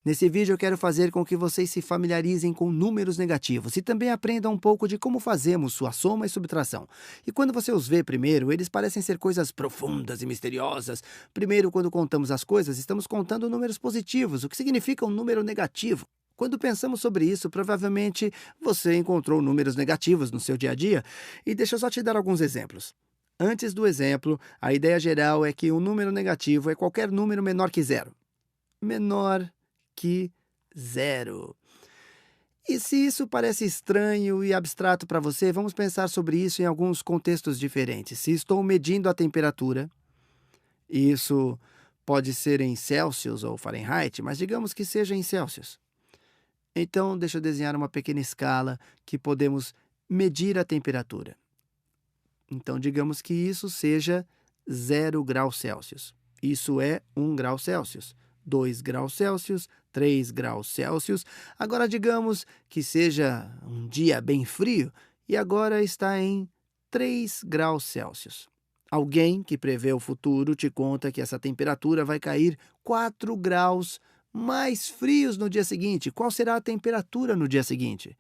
Nesse vídeo eu quero fazer com que vocês se familiarizem com números negativos e também aprendam um pouco de como fazemos sua soma e subtração. E quando você os vê primeiro, eles parecem ser coisas profundas e misteriosas. Primeiro, quando contamos as coisas, estamos contando números positivos, o que significa um número negativo. Quando pensamos sobre isso, provavelmente você encontrou números negativos no seu dia a dia. E deixa eu só te dar alguns exemplos. Antes do exemplo, a ideia geral é que um número negativo é qualquer número menor que zero. Menor que zero. E se isso parece estranho e abstrato para você, vamos pensar sobre isso em alguns contextos diferentes. Se estou medindo a temperatura, isso pode ser em Celsius ou Fahrenheit, mas digamos que seja em Celsius. Então, deixa eu desenhar uma pequena escala que podemos medir a temperatura. Então, digamos que isso seja 0 graus Celsius. Isso é 1 grau Celsius. 2 graus Celsius, 3 graus Celsius. Agora, digamos que seja um dia bem frio e agora está em 3 graus Celsius. Alguém que prevê o futuro te conta que essa temperatura vai cair 4 graus mais frios no dia seguinte. Qual será a temperatura no dia seguinte?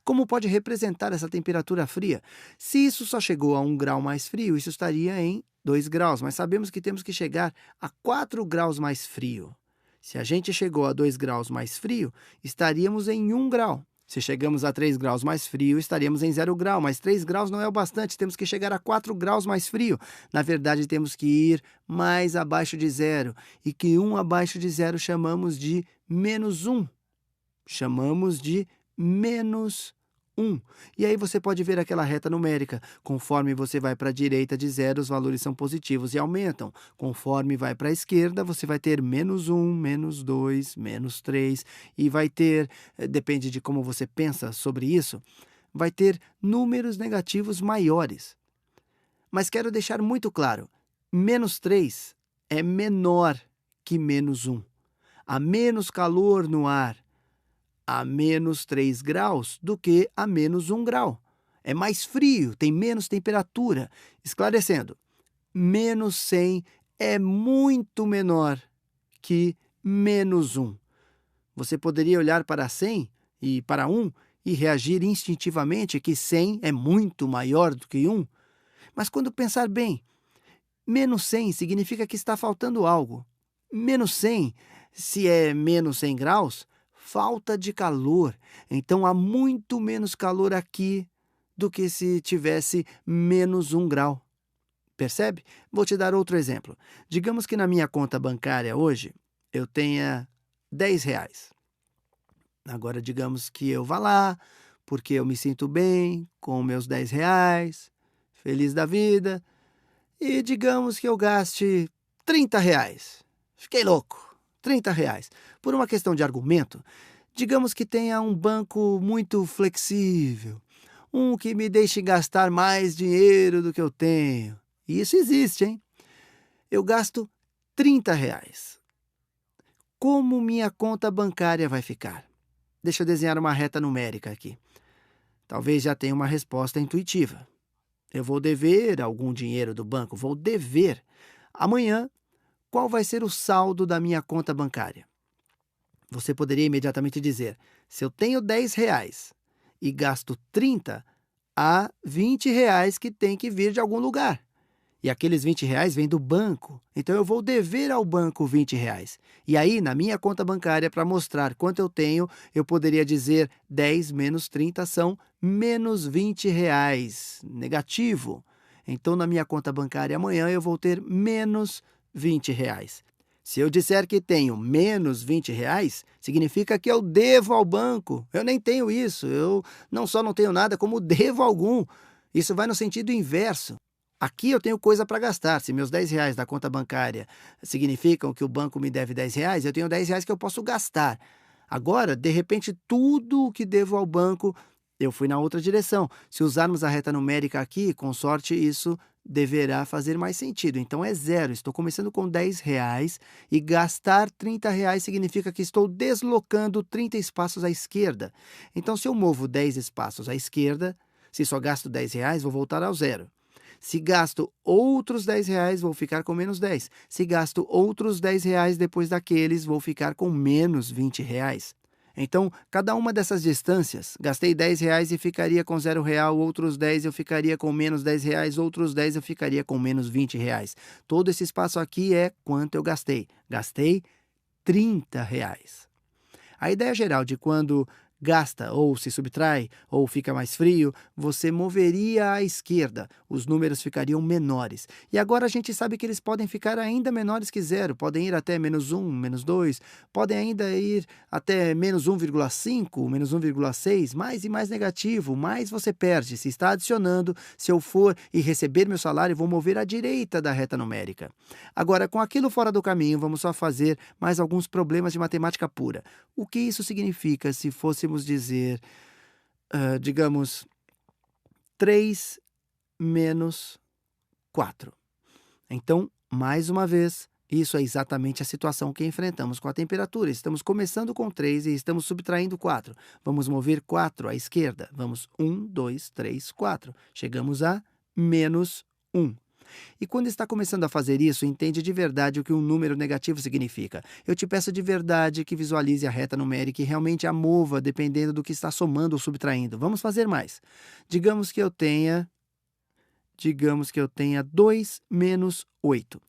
Como pode representar essa temperatura fria? Se isso só chegou a 1 grau mais frio, isso estaria em 2 graus, mas sabemos que temos que chegar a 4 graus mais frio. Se a gente chegou a 2 graus mais frio, estaríamos em 1 grau. Se chegamos a 3 graus mais frio, estaríamos em 0 grau, mas 3 graus não é o bastante, temos que chegar a 4 graus mais frio. Na verdade, temos que ir mais abaixo de zero, e que 1 abaixo de zero chamamos de menos 1. Chamamos de menos 1. E aí você pode ver aquela reta numérica. Conforme você vai para a direita de zero, os valores são positivos e aumentam. Conforme vai para a esquerda, você vai ter menos 1, menos 2, menos 3. E vai ter, depende de como você pensa sobre isso, vai ter números negativos maiores. Mas quero deixar muito claro, menos 3 é menor que menos 1. Há menos calor no ar a menos 3 graus do que a menos 1 grau. É mais frio, tem menos temperatura. Esclarecendo, menos 100 é muito menor que menos 1. Você poderia olhar para 100 e para 1 e reagir instintivamente que 100 é muito maior do que 1. Mas quando pensar bem, menos 100 significa que está faltando algo. Menos 100, se é menos 100 graus, falta de calor. Então, há muito menos calor aqui do que se tivesse menos 1 grau. Percebe? Vou te dar outro exemplo. Digamos que na minha conta bancária hoje, eu tenha R$ 10. Agora, digamos que eu vá lá, porque eu me sinto bem com meus R$ 10, feliz da vida, e digamos que eu gaste R$ 30. Fiquei louco. R$ 30. Por uma questão de argumento, digamos que tenha um banco muito flexível, um que me deixe gastar mais dinheiro do que eu tenho. E isso existe, hein? Eu gasto R$ 30. Como minha conta bancária vai ficar? Deixa eu desenhar uma reta numérica aqui. Talvez já tenha uma resposta intuitiva. Eu vou dever algum dinheiro do banco, vou dever. Amanhã, qual vai ser o saldo da minha conta bancária? Você poderia imediatamente dizer, se eu tenho R$ 10 e gasto 30, há R$ 20 que tem que vir de algum lugar. E aqueles R$ 20 vêm do banco, então eu vou dever ao banco R$ 20. E aí, na minha conta bancária, para mostrar quanto eu tenho, eu poderia dizer 10 menos 30 são menos R$ 20, negativo. Então, na minha conta bancária amanhã, eu vou ter menos R$ 20. Se eu disser que tenho menos R$ 20, significa que eu devo ao banco. Eu nem tenho isso. Eu não só não tenho nada, como devo algum. Isso vai no sentido inverso. Aqui eu tenho coisa para gastar. Se meus R$ 10 da conta bancária significam que o banco me deve R$ 10, eu tenho R$ 10 que eu posso gastar. Agora, de repente, tudo o que devo ao banco, eu fui na outra direção. Se usarmos a reta numérica aqui, com sorte, isso deverá fazer mais sentido. Então, é zero. Estou começando com R$ 10 e gastar R$ 30 significa que estou deslocando 30 espaços à esquerda. Então, se eu movo 10 espaços à esquerda, se só gasto R$ 10, vou voltar ao zero. Se gasto outros R$ 10, vou ficar com menos 10. Se gasto outros R$ 10 depois daqueles, vou ficar com menos R$ 20. Então, cada uma dessas distâncias, gastei R$ 10 e ficaria com R$ 0, outros 10 eu ficaria com menos R$ 10, outros 10 eu ficaria com menos R$ 20. Todo esse espaço aqui é quanto eu gastei. Gastei R$ 30. A ideia geral de quando gasta ou se subtrai ou fica mais frio, você moveria à esquerda, os números ficariam menores. E agora a gente sabe que eles podem ficar ainda menores que zero, podem ir até -1, -2, podem ainda ir até -1,5, -1,6, mais e mais negativo, mais você perde. Se está adicionando, se eu for e receber meu salário, vou mover à direita da reta numérica. Agora, com aquilo fora do caminho, vamos só fazer mais alguns problemas de matemática pura. O que isso significa se fôssemos dizer, digamos, 3 menos 4. Então, mais uma vez, isso é exatamente a situação que enfrentamos com a temperatura. Estamos começando com 3 e estamos subtraindo 4. Vamos mover 4 à esquerda. Vamos 1, 2, 3, 4. Chegamos a menos 1. E quando está começando a fazer isso, entende de verdade o que um número negativo significa. Eu te peço de verdade que visualize a reta numérica e realmente a mova dependendo do que está somando ou subtraindo. Vamos fazer mais. Digamos que eu tenha 2 menos 8.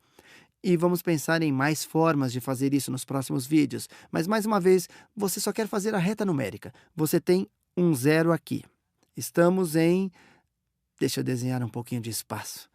E vamos pensar em mais formas de fazer isso nos próximos vídeos. Mas, mais uma vez, você só quer fazer a reta numérica. Você tem um zero aqui. Estamos em... Deixa eu desenhar um pouquinho de espaço.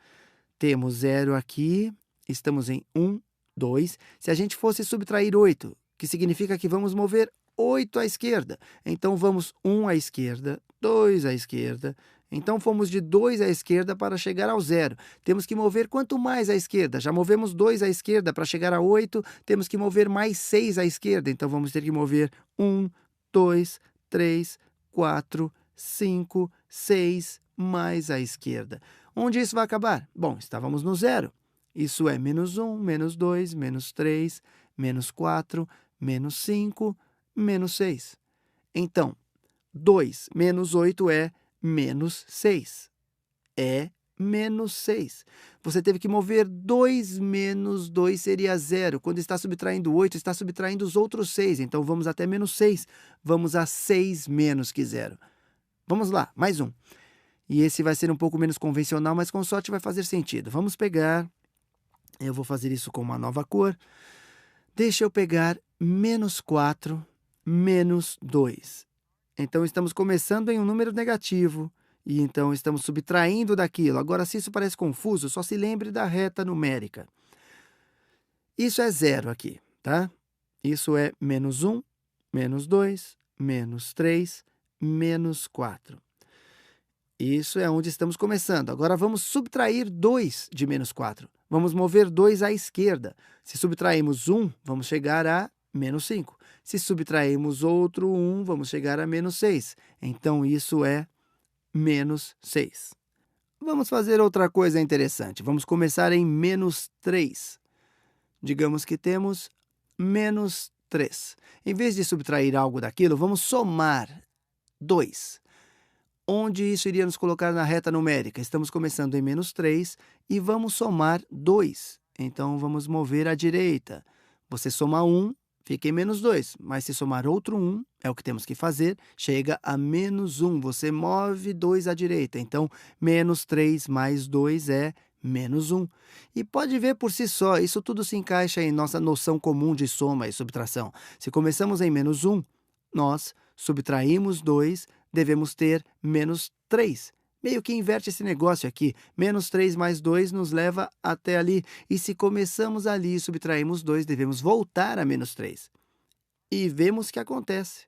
Temos 0 aqui, estamos em 1, 2. Se a gente fosse subtrair 8, que significa que vamos mover 8 à esquerda. Então, vamos 1 à esquerda, 2 à esquerda. Então, fomos de 2 à esquerda para chegar ao 0. Temos que mover quanto mais à esquerda? Já movemos 2 à esquerda para chegar a 8, temos que mover mais 6 à esquerda. Então, vamos ter que mover 1, 2, 3, 4, 5, 6, mais à esquerda. Onde isso vai acabar? Bom, estávamos no zero. Isso é menos 1, menos 2, menos 3, menos 4, menos 5, menos 6. Então, 2 menos 8 é menos 6. É menos 6. Você teve que mover 2 menos 2 seria 0. Quando está subtraindo 8, está subtraindo os outros 6. Então, vamos até menos 6. Vamos a 6 menos que 0. Vamos lá, mais um. E esse vai ser um pouco menos convencional, mas com sorte vai fazer sentido. Vamos pegar, eu vou fazer isso com uma nova cor. Deixa eu pegar menos 4, menos 2. Então, estamos começando em um número negativo, e então estamos subtraindo daquilo. Agora, se isso parece confuso, só se lembre da reta numérica. Isso é 0 aqui, tá? Isso é menos 1, menos 2, menos 3, menos 4. Isso é onde estamos começando. Agora, vamos subtrair 2 de menos 4. Vamos mover 2 à esquerda. Se subtrairmos 1, vamos chegar a menos 5. Se subtrairmos outro 1, vamos chegar a menos 6. Então, isso é menos 6. Vamos fazer outra coisa interessante. Vamos começar em menos 3. Digamos que temos menos 3. Em vez de subtrair algo daquilo, vamos somar 2. Onde isso iria nos colocar na reta numérica? Estamos começando em menos 3 e vamos somar 2. Então, vamos mover à direita. Você soma 1, fica em menos 2. Mas se somar outro 1, é o que temos que fazer, chega a menos 1. Você move 2 à direita. Então, menos 3 mais 2 é menos 1. E pode ver por si só, isso tudo se encaixa em nossa noção comum de soma e subtração. Se começamos em menos 1, nós subtraímos 2, devemos ter menos 3. Meio que inverte esse negócio aqui. Menos 3 mais 2 nos leva até ali. E se começamos ali e subtraímos 2, devemos voltar a menos 3. E vemos o que acontece.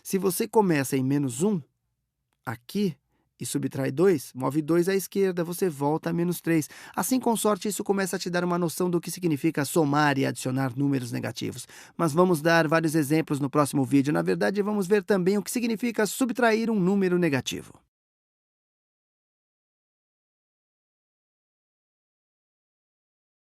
Se você começa em menos 1, aqui, e subtrai 2, move 2 à esquerda, você volta a menos 3. Assim, com sorte, isso começa a te dar uma noção do que significa somar e adicionar números negativos. Mas vamos dar vários exemplos no próximo vídeo. Na verdade, vamos ver também o que significa subtrair um número negativo.